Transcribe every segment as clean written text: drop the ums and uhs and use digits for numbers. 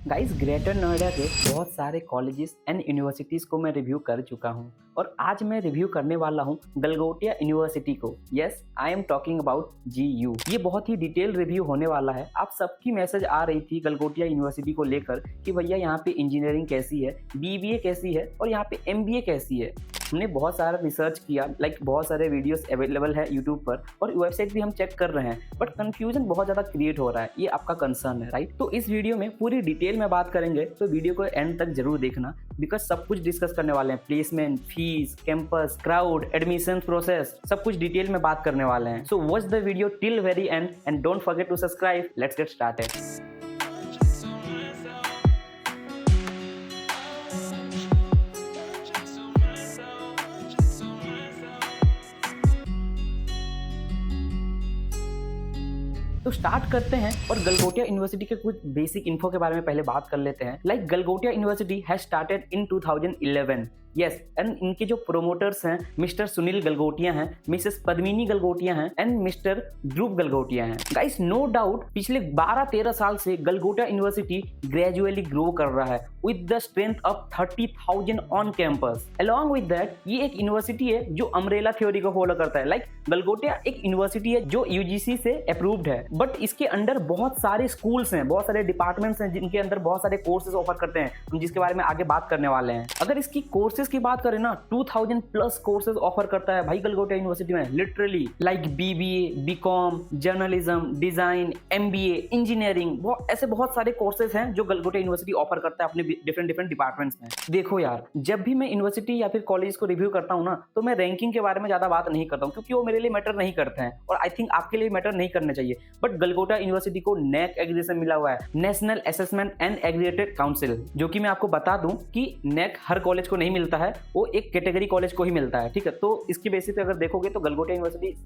Guys, greater Noida के बहुत सारे कॉलेजेस एंड यूनिवर्सिटीज़ को मैं रिव्यू कर चुका हूँ और आज मैं रिव्यू करने वाला हूँ गलगोटिया यूनिवर्सिटी को। Yes, I am talking about GU। ये बहुत ही डिटेल रिव्यू होने वाला है। आप सबकी मैसेज आ रही थी गलगोटिया यूनिवर्सिटी को लेकर कि भैया यहाँ पे इंजीनियरिंग कैसी है, BBA कैसी है और यहाँ पे MBA कैसी है। हमने बहुत सारा रिसर्च किया, बहुत सारे वीडियोस अवेलेबल है यूट्यूब पर और वेबसाइट भी हम चेक कर रहे हैं, बट कंफ्यूजन बहुत ज़्यादा क्रिएट हो रहा है। ये आपका कंसर्न है, राइट? तो इस वीडियो में पूरी डिटेल में बात करेंगे, तो वीडियो को एंड तक जरूर देखना, बिकॉज सब कुछ डिस्कस करने वाले हैं। Placement, fees, campus, crowd, admission process, सब कुछ डिटेल में बात करने वाले हैं। So watch the video till very end and don't forget to subscribe. Let's get started. तो स्टार्ट करते हैं और गलगोटिया यूनिवर्सिटी के कुछ बेसिक इन्फो के बारे में पहले बात कर लेते हैं। Galgotia university has started in 2011। Yes, and इनके जो प्रोमोटर्स हैं मिस्टर सुनील गलगोटिया हैं, मिसेस पद्मिनी गलगोटिया हैं एंड मिस्टर ध्रुव गलगोटिया हैं। गाइस, नो डाउट पिछले 12-13 साल से गलगोटिया यूनिवर्सिटी ग्रेजुअली ग्रो कर रहा है with the strength of 30,000 on campus. Along with that, ये एक यूनिवर्सिटी है जो अम्ब्रेला थ्योरी को फॉलो करता है। गलगोटिया एक यूनिवर्सिटी है जो UGC से अप्रूव्ड है, बट इसके अंडर बहुत सारे स्कूल्स हैं, बहुत सारे डिपार्टमेंट्स हैं जिनके अंदर बहुत सारे कोर्सेज ऑफर करते हैं, हम जिसके बारे में आगे बात करने वाले हैं। अगर इसकी कोर्सेज की बात करें ना, 2000 प्लस कोर्सेज ऑफर करता है भाई गलगोटिया यूनिवर्सिटी में, literally. BBA, BCom, journalism, design, MBA, engineering, ऐसे बहुत सारे कोर्सेज हैं जो गलगोटिया यूनिवर्सिटी ऑफर करता है अपने डिफरेंट डिपार्टमेंट्स में। देखो यार, जब भी मैं यूनिवर्सिटी या फिर कॉलेज को रिव्यू करता हूँ ना, तो मैं रैंकिंग के बारे में ज्यादा बात नहीं करता हूँ, क्योंकि वो मेरे लिए मैटर नहीं करते हैं और आई थिंक आपके लिए मैटर नहीं करने चाहिए। बट गलगोटिया यूनिवर्सिटी को NAAC एग्रीगेशन मिला हुआ है, national assessment and aggregated council, जो कि मैं आपको बता दूं कि NAAC हर कॉलेज को नहीं मिलता है, वो एक कैटेगरी कॉलेज को ही मिलता है, ठीक है? तो इसकी बेसिस पे अगर देखोगे तो गलगोटिया यूनिवर्सिटी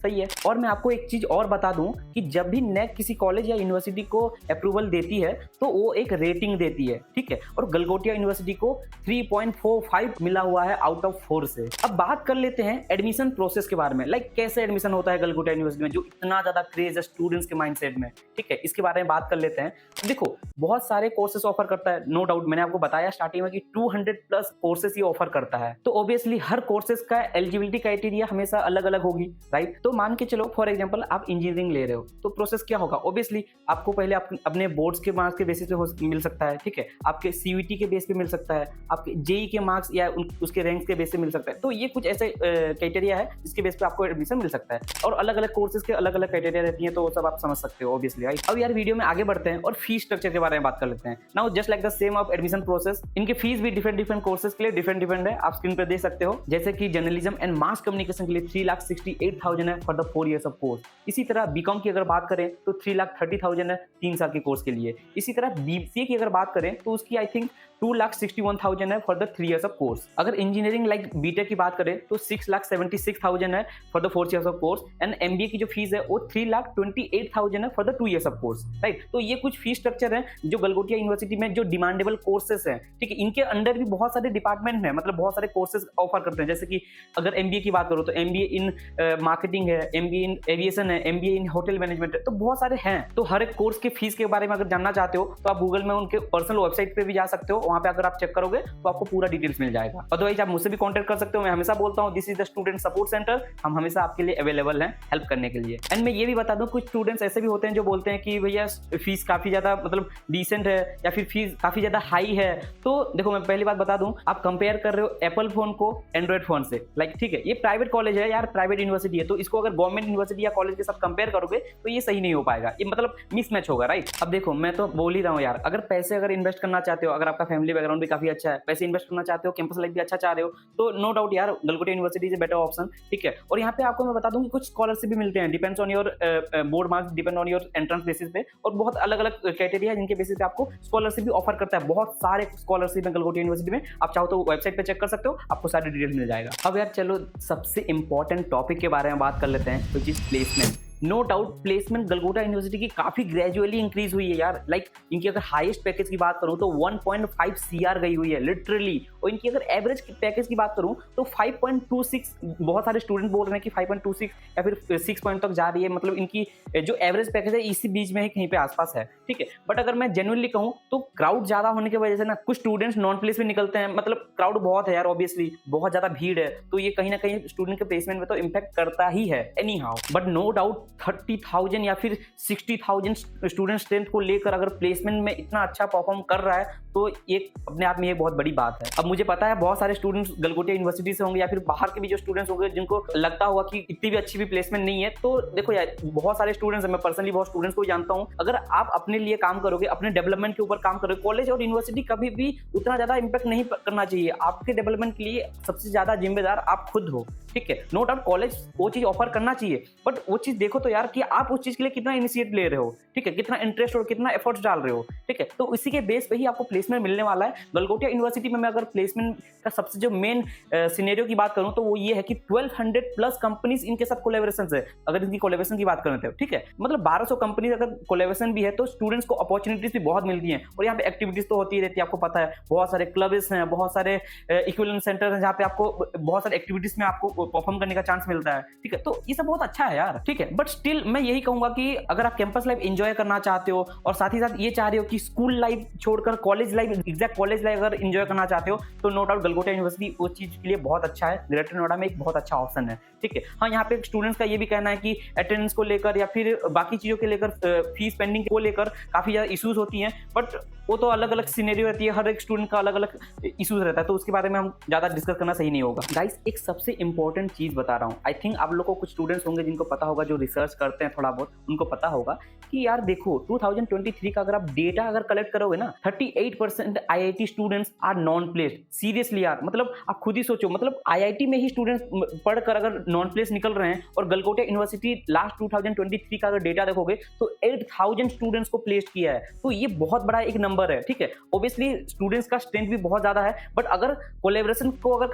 सही है। और मैं आपको एक चीज और बता दूं कि जब भी NAAC किसी कॉलेज या यूनिवर्सिटी को अप्रूवल देती है तो वो एक रेटिंग देती है, ठीक है? और गलगोटिया यूनिवर्सिटी को 3.45 मिला हुआ है आउट ऑफ 4 से। अब बात कर लेते हैं एडमिशन प्रोसेस के बारे में, कैसे एडमिशन होता है गलगोटिया यूनिवर्सिटी में, जो इतना ज्यादा क्रेज है स्टूडेंट्स के माइंडसेट में, ठीक है? इसके बारे में बात कर लेते हैं। देखो, बहुत सारे कोर्सेस ऑफर करता है, नो डाउट। मैंने आपको बताया स्टार्टिंग में कि 200 प्लस कोर्सेस ये ऑफर करता है, तो ऑब्वियसली हर कोर्सेस का एलिजिबिलिटी क्राइटेरिया हमेशा अलग अलग होगी, राइट? तो मान के चलो, फॉर एग्जांपल आप इंजीनियरिंग ले रहे हो, तो प्रोसेस क्या होगा? ऑब्वियसली आपको पहले अपने बोर्ड्स के मार्क्स के बेसिस पे मिल सकता है, ठीक है? आपके CUET के बेस पे मिल सकता है, आपके JEE के मार्क्स या उसके रैंक्स के बेस पे मिल सकता है। तो ये कुछ ऐसे क्राइटेरिया है जिसके बेस पे आपको एडमिशन मिल सकता है, और अलग अलग कोर्सेज के अलग अलग क्राइटेरिया रहती है, तो वो सब आप समझ सकते हो ऑब्वियसली, राइट? अब यार, वीडियो में आगे बढ़ते हैं और फीस स्ट्रक्चर के बारे में बात कर लेते हैं। Now just like the same of admission process, इनके फीस भी डिफरेंट कोर्सेज के लिए डिफरेंट है। आप स्क्रीन पर देख सकते हो, जैसे कि जर्नलिज्म एंड मास कम्युनिकेशन के लिए 3,68,000 है for the 4 years of course. इसी तरह BCom की अगर बात करें तो 3,30,000 है 3 साल के कोर्स के लिए। इसी तरह BCA की अगर बात करें तो उसकी आई थिंक 2,61,000 है for the 3 years of course. अगर इंजीनियरिंग BTech की बात करें तो 6,76,000 है for the 4 years of course, and MBA की जो फीस है वो 3,28,000 है for the 2 years of course, right? तो ये कुछ फीस स्ट्रक्चर है जो गलगोटिया यूनिवर्सिटी में जो डिमांडेबल कोर्सेस हैं, ठीक है? इनके अंडर भी बहुत सारे डिपार्टमेंट है, मतलब बहुत सारे कोर्सेज ऑफर करते हैं। जैसे कि अगर MBA की बात करो तो MBA इन मार्केटिंग है, MBA इन एविएशन है, MBA इन होटल मैनेजमेंट है, तो बहुत सारे हैं। तो हर एक कोर्स के फीस के बारे में अगर जानना चाहते हो तो आप गूगल में उनके पर्सनल वेबसाइट पे भी जा सकते हो, वहां पे अगर आप चेक करोगे तो आपको पूरा डिटेल्स मिल जाएगा। अदरवाइज आप मुझसे भी कांटेक्ट कर सकते हो। मैं हमेशा बोलता हूं, this is the student support centre, हम हमेशा आपके लिए अवेलेबल हैं हेल्प करने के लिए। एंड मैं ये भी बता दूं, कुछ स्टूडेंट्स ऐसे भी होते हैं जो बोलते हैं कि भैया फीस काफी ज्यादा मतलब डिसेंट है या फिर फीस काफी ज्यादा हाई है। तो देखो, मैं पहली बात बता दूं, आप कंपेयर कर रहे हो एप्पल फोन को एंड्रॉइड फोन से, ठीक है? ये प्राइवेट कॉलेज है यार, प्राइवेट यूनिवर्सिटी है, तो इसको अगर गवर्नमेंट यूनिवर्सिटी या कॉलेज के साथ कंपेयर करोगे तो ये सही नहीं हो पाएगा, ये मतलब मिसमैच होगा, राइट? अब देखो, मैं तो बोल ही रहा हूँ यार, अगर पैसे अगर इन्वेस्ट करना चाहते हो, अगर आपका फैमिली बैकग्राउंड भी काफी अच्छा है, पैसे इन्वेस्ट करना चाहते हो, कैंपस लाइफ भी अच्छा चाह रहे हो, तो नो डाउट यार Galgotia university is a better option, ठीक है? और यहाँ पे आपको मैं बता दूं कि कुछ स्कॉलरशिप भी मिलते हैं, depends on your board marks, depend on your entrance basis पे, और बहुत अलग अलग क्राइटेरिया है जिनके बेसिस पे आपको स्कॉलरशिप भी ऑफर करता है। बहुत सारे स्कॉलरशिप है गलगोटिया यूनिवर्सिटी में, आप चाहो तो वेबसाइट पे चेक कर सकते हो, आपको सारी डिटेल्स मिल जाएगा। अब यार चलो, सबसे इंपॉर्टेंट टॉपिक के बारे में बात कर लेते हैं, which is placement. No doubt placement Galgotia university की काफी ग्रेजुअली इंक्रीज हुई है यार। लाइक इनकी अगर हाईएस्ट पैकेज की बात करूं तो 1.5 सीआर गई हुई है लिटरली, और इनकी अगर एवरेज पैकेज की बात करूं तो 5.26, बहुत सारे स्टूडेंट बोल रहे हैं कि 5.26 या फिर 6 पॉइंट तक जा रही है, मतलब इनकी जो एवरेज पैकेज है इसी बीच में ही कहीं पे आसपास है, ठीक है। बट अगर मैं जेन्युइनली कहूं तो क्राउड ज्यादा होने की वजह से ना कुछ स्टूडेंट्स नॉन प्लेस में निकलते हैं, मतलब क्राउड बहुत है यार, ऑब्वियसली बहुत ज्यादा भीड़ है, तो ये कहीं ना कहीं स्टूडेंट के प्लेसमेंट में तो इम्पैक्ट करता ही है anyhow. But no doubt 30,000 या फिर 60,000 स्टूडेंट स्ट्रेंथ को लेकर अगर प्लेसमेंट में इतना अच्छा परफॉर्म कर रहा है तो ये अपने आप में ये बहुत बड़ी बात है। अब मुझे पता है बहुत सारे स्टूडेंट्स गलगोटिया यूनिवर्सिटी से होंगे या फिर बाहर के भी जो स्टूडेंट्स होंगे जिनको लगता होगा कि इतनी भी अच्छी भी प्लेसमेंट नहीं है, तो देखो यार बहुत सारे स्टूडेंट्स हैं, मैं पर्सनली बहुत स्टूडेंट्स को जानता हूँ, अगर आप अपने लिए काम करोगे, अपने डेवलपमेंट के ऊपर काम करोगे, कॉलेज और यूनिवर्सिटी कभी भी उतना ज्यादा इंपैक्ट नहीं करना चाहिए। आपके डेवलपमेंट के लिए सबसे ज्यादा जिम्मेदार आप खुद हो, ठीक है। नो डाउट कॉलेज वो चीज ऑफर करना चाहिए, बट वो चीज देखो तो यार कि आप उस चीज के लिए कितना इनिशिएट ले रहे हो, ठीक है, कितना इंटरेस्ट और कितना एफर्ट्स डाल रहे हो, ठीक है। तो इसी के बेस पे ही आपको प्लेसमेंट मिलने वाला है। गलगोटिया यूनिवर्सिटी में मैं अगर प्लेसमेंट का सबसे जो मेन सिनेरियो की बात करूं तो वो ये है कि 1200 प्लस कंपनीज इनके साथ कोलैबोरेशन है। अगर इनकी कोलैबोरेशन की बात करें तो ठीक है, मतलब 1200 कंपनीज अगर कोलैबोरेशन भी है तो स्टूडेंट्स को अपॉर्चुनिटीज भी बहुत मिलती हैं, और यहाँ पे एक्टिविटीज तो होती रहती है, आपको पता है बहुत सारे क्लब्स हैं, बहुत सारे इक्विवेलेंट सेंटर हैं जहाँ पे आपको बहुत सारे एक्टिविटीज में आपको परफॉर्म करने का चांस मिलता है, ठीक है। तो ये सब बहुत अच्छा है यार, ठीक है। बट स्टिल मैं यही कहूंगा कि अगर आप कैंपस लाइफ एंजॉय करना चाहते हो और साथ ही साथ ये चाह रहे हो कि स्कूल लाइफ छोड़कर college life, exact college life अगर एंजॉय करना चाहते हो तो नो डाउट गलगोटिया यूनिवर्सिटी उस चीज के लिए बहुत अच्छा है, ग्रेटर नोएडा में एक बहुत अच्छा ऑप्शन है, ठीक है। हाँ, यहाँ पे स्टूडेंट्स का ये भी कहना है कि अटेंडेंस को लेकर या फिर बाकी चीजों के लेकर, फीस पेंडिंग को लेकर काफी ज्यादा इश्यूज होती हैं, बट वो तो अलग अलग सिनेरियो रहती है, हर एक स्टूडेंट का अलग अलग इश्यूज रहता है, तो उसके बारे में हम ज्यादा डिस्कस करना सही नहीं होगा। गाइस एक सबसे इंपॉर्टेंट चीज बता रहा हूँ, आई थिंक आप लोग को कुछ स्टूडेंट्स होंगे जिनको पता होगा, जो रिसर्च करते हैं थोड़ा बहुत, उनको पता होगा कि यार देखो 2023 का अगर आप डेटा अगर कलेक्ट करोगे ना, 38% IIT students are non placed. Seriously यार, मतलब आप खुद ही सोचो, मतलब आईआईटी में ही स्टूडेंट्स पढ़कर अगर नॉन प्लेस निकल रहे हैं, और गलगोटिया यूनिवर्सिटी लास्ट 2023 का अगर डेटा देखोगे तो 8000 स्टूडेंट्स को प्लेस्ड किया है, तो ये बहुत बड़ा एक नंबर है, ठीक है। ऑब्वियसली स्टूडेंट्स का स्ट्रेंथ भी बहुत ज्यादा है, बट अगर कोलैबोरेशन को अगर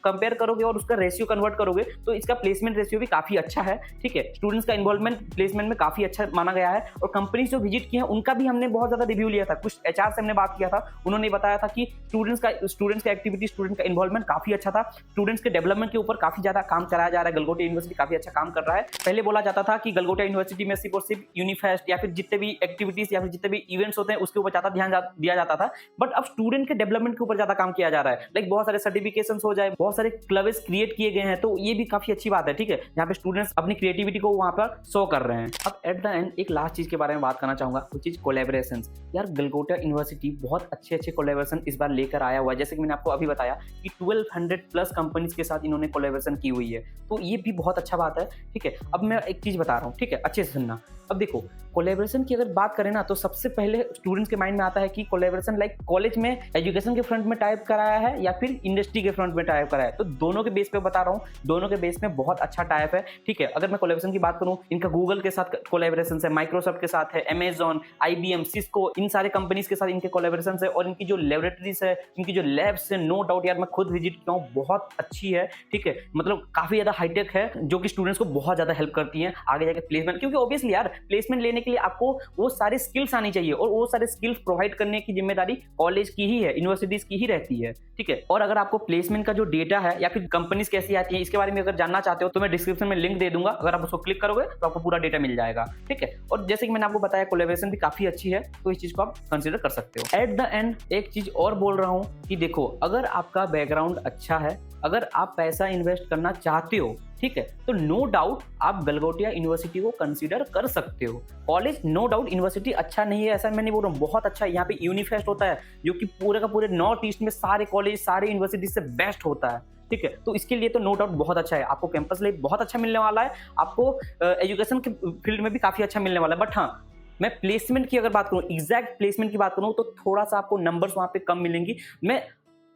कंपेयर करोगे और उसका रेशियो कन्वर्ट करोगे तो इसका प्लेसमेंट रेशियो भी काफी अच्छा है, ठीक है। स्टूडेंट्स का इन्वॉल्वमेंट प्लेसमेंट में काफी अच्छा माना गया है, और कंपनीज जो विजिट की हैं उनका भी हमने बहुत ज्यादा रिव्यू लिया था, कुछ एचआर से हमने बात किया था, उन्होंने बताया था कि स्टूडेंट्स का एक्टिविटी, स्टूडेंट का इन्वॉल्वमेंट काफी अच्छा था, स्टूडेंट्स के डेवलपमेंट के ऊपर काफी ज्यादा काम कराया जा रहा है, गलगोटिया यूनिवर्सिटी काफी अच्छा काम कर रहा है। पहले बोला जाता था कि गलगोटिया यूनिवर्सिटी में सिर्फ और सिर्फ यूनिफेस्ट या फिर जितने भी एक्टिविटीज या फिर जितने भी इवेंट्स होते हैं उसके ऊपर ज्यादा ध्यान दिया जाता था, बट अब स्टूडेंट के डेवलपमेंट के ऊपर ज्यादा काम किया जा रहा है। लाइक बहुत सारे सर्टिफिकेशन हो जाए, बहुत सारे क्लब्स क्रिएट किए गए हैं, तो ये भी काफी अच्छी बात है, ठीक है, यहाँ पे स्टूडेंट्स अपनी क्रिएटिविटी को वहां पर शो कर रहे हैं। अब एट द एंड एक लास्ट चीज के बारे में बात करना चाहूंगा, वो चीज कोलैबोरेशंस। यार गलगोटिया यूनिवर्सिटी बहुत अच्छे कोलैबोरेशन इस बार लेकर आया हुआ है, जैसे कि मैंने आपको अभी बताया कि 1200 प्लस कंपनीज के साथ इन्होंने कोलैबोरेशन की हुई है, तो ये भी बहुत अच्छा बात है, ठीक है। अब मैं एक चीज बता रहा हूँ, ठीक है, अच्छे से सुनना। अब देखो कोलैबोरेशन की अगर बात करें ना तो सबसे पहले स्टूडेंट्स के माइंड में आता है कि कोलैबोरेशन लाइक कॉलेज में एजुकेशन के फ्रंट में टाइप कराया है या फिर इंडस्ट्री के फ्रंट में टाइप कराया है, तो दोनों के बेस पे बता रहा हूँ, दोनों के बेस में बहुत अच्छा टाइप है, ठीक है। अगर मैं कोलैबोरेशन की बात करूँ, इनका गूगल के साथ कोलैबोरेशन है, माइक्रोसॉफ्ट के साथ है, अमेजॉन, IBM, सिस्को, इन सारे कंपनीज के साथ इनके कोलैबोरेशन है, और इनकी जो लेबोरेटरीज है, इनकी जो लैब्स है, नो डाउट यार मैं खुद विजिट किया हूँ, बहुत अच्छी है, ठीक है, मतलब काफी ज्यादा हाईटेक है, जो कि स्टूडेंट्स को बहुत ज्यादा हेल्प करती है आगे जाके प्लेसमेंट, क्योंकि ऑब्वियसली यार प्लेसमेंट लेने के लिए आपको वो सारे स्किल्स आनी चाहिए, और वो सारे स्किल्स प्रोवाइड करने की जिम्मेदारी कॉलेज की ही है, यूनिवर्सिटीज की ही रहती है, ठीक है। और अगर आपको प्लेसमेंट का जो डेटा है या फिर कंपनीज कैसी आती है इसके बारे में अगर जानना चाहते हो तो मैं डिस्क्रिप्शन में लिंक दे दूंगा, अगर आप उसको क्लिक करोगे तो आपको पूरा डेटा मिल जाएगा, ठीक है। और जैसे कि मैंने आपको बताया कोलैबोरेशन भी काफी अच्छी है, तो इस चीज को आप कंसीडर कर सकते हो। एट द एंड एक चीज और बोल रहा हूं कि देखो अगर आपका बैकग्राउंड अच्छा है, अगर आप पैसा इन्वेस्ट करना चाहते हो, ठीक है, तो नो डाउट आप गलगोटिया यूनिवर्सिटी को कंसीडर कर सकते हो। कॉलेज नो डाउट, यूनिवर्सिटी अच्छा नहीं है ऐसा मैं नहीं बोल रहा हूँ, बहुत अच्छा है। यहाँ पे यूनिफेस्ट होता है जो कि पूरे का पूरे नॉर्थ ईस्ट में सारे कॉलेज, सारे यूनिवर्सिटी से बेस्ट होता है, ठीक है। तो इसके लिए तो नो डाउट बहुत अच्छा है, आपको कैंपस लाइफ बहुत अच्छा मिलने वाला है, आपको एजुकेशन के फील्ड में भी काफी अच्छा मिलने वाला है। बट हाँ, मैं प्लेसमेंट की अगर बात करूं, एग्जैक्ट प्लेसमेंट की बात करूं, तो थोड़ा सा आपको नंबर्स वहां पे कम मिलेंगी। मैं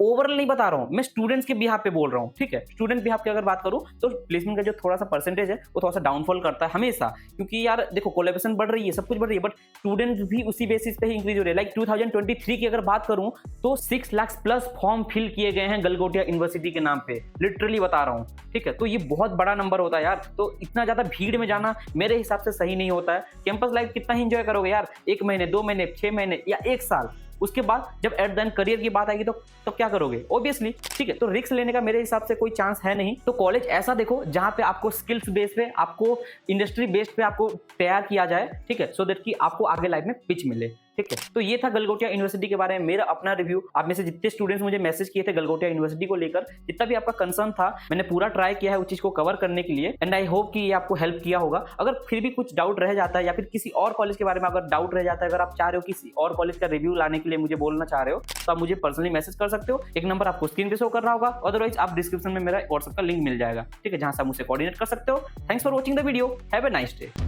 ओवरऑल नहीं बता रहा हूँ, मैं स्टूडेंट्स के बिहाफ पे बोल रहा हूँ, ठीक है। स्टूडेंट बिहाफ की अगर बात करूँ तो प्लेसमेंट का जो थोड़ा सा परसेंटेज है वो थोड़ा सा डाउनफॉल करता है हमेशा, क्योंकि यार देखो कोलैबोरेशन बढ़ रही है, सब कुछ बढ़ रही है, बट स्टूडेंट भी उसी बेसिस पे ही इंक्रीज हो रहे हैं। लाइक 2023 की अगर बात करूँ तो 6 लाख प्लस फॉर्म फिल किए गए हैं गलगोटिया यूनिवर्सिटी के नाम पे, लिटरली बता रहा हूँ, ठीक है। तो ये बहुत बड़ा नंबर होता है यार, तो इतना ज्यादा भीड़ में जाना मेरे हिसाब से सही नहीं होता है। कैंपस लाइफ कितना ही इंजॉय करोगे यार, 1 महीने 2 महीने 6 महीने या 1 साल, उसके बाद जब एट द एंड करियर की बात आएगी तो क्या करोगे ऑब्वियसली, ठीक है। तो रिस्क लेने का मेरे हिसाब से कोई चांस है नहीं। तो कॉलेज ऐसा देखो जहां पे आपको स्किल्स बेस पे, आपको इंडस्ट्री बेस्ड पे आपको तैयार किया जाए, ठीक है, सो दैट कि आपको आगे लाइफ में पिच मिले, ठीक है। तो ये था गलगोटिया यूनिवर्सिटी के बारे में मेरा अपना रिव्यू। आप में से जितने स्टूडेंट्स मुझे मैसेज किए थे गलगोटिया यूनिवर्सिटी को लेकर, जितना भी आपका कंसर्न था, मैंने पूरा ट्राई किया है उस चीज को कवर करने के लिए, एंड आई होप कि ये आपको हेल्प किया होगा। अगर फिर भी कुछ डाउट रह जाता है या फिर किसी और कॉलेज के बारे में अगर डाउट रह जाता है, अगर आप चाह रहे हो किसी और कॉलेज का रिव्यू लाने के लिए मुझे बोलना चाह रहे हो, तो आप मुझे पर्सनली मैसेज कर सकते हो। एक नंबर आपको स्क्रीन पे शो कर रहा होगा, अदरवाइज आप डिस्क्रिप्शन में मेरा व्हाट्सएप का लिंक मिल जाएगा, ठीक है, जहां से आप मुझसे कोऑर्डिनेट कर सकते हो। Thanks for watching the video, have a nice day.